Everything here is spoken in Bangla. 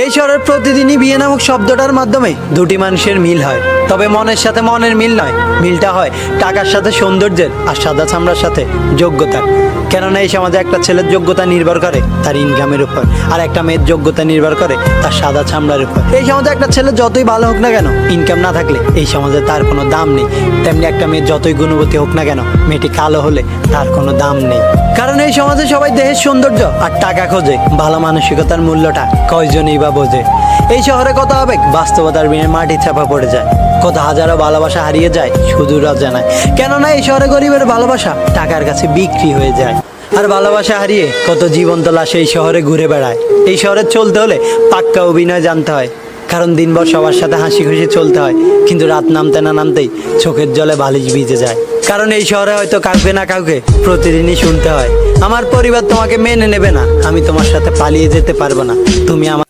এই শহরের প্রতিদিনই বিয়ে নামক শব্দটার মাধ্যমে দুটি মানুষের মিল হয়, তবে মনের সাথে মনের মিল নয়, মিলটা হয় টাকার সাথে সৌন্দর্যের আর সাদা চামড়ার সাথে যোগ্যতার। কেননা এই সমাজে একটা ছেলের যোগ্যতা নির্ভর করে তার ইনকামের উপর, আর একটা মেয়ের যোগ্যতা নির্ভর করে তার সাদা চামড়ার উপর। এই সমাজে একটা ছেলে যতই ভালো হোক না কেন, ইনকাম না থাকলে এই সমাজে তার কোনো দাম নেই। তেমনি একটা মেয়ে যতই গুণবতী হোক না কেন, মেয়েটি কালো হলে তার কোনো দাম নেই। কারণ এই সমাজে সবাই দেহের সৌন্দর্য আর টাকা খোঁজে, ভালো মানসিকতার মূল্যটা কয়জনই বা বোঝে। এই শহরে কত আবেগ বাস্তবতার বিনে মাটি চাপা পড়ে যায়, কত হাজারো ভালোবাসা হারিয়ে যায় শুধু অজানায়। কেননা এই শহরে গরিবের ভালোবাসা টাকার কাছে বিক্রি হয়ে যায়, আর ভালোবাসা হারিয়ে কত জীবন্ত লাশ এই শহরে ঘুরে বেড়ায়। এই শহরে চলতে হলে পাক্কা অভিনয় জানতে হয়, কারণ দিনভর সবার সাথে হাসি খুশি চলতে হয়, কিন্তু রাত নামতে না নামতেই চোখের জলে বালিশ ভিজে যায়। কারণ এই শহরে হয়তো কাউকে না কাউকে প্রতিদিনই শুনতে হয়, আমার পরিবার তোমাকে মেনে নেবে না, আমি তোমার সাথে পালিয়ে যেতে পারবো না, তুমি আমার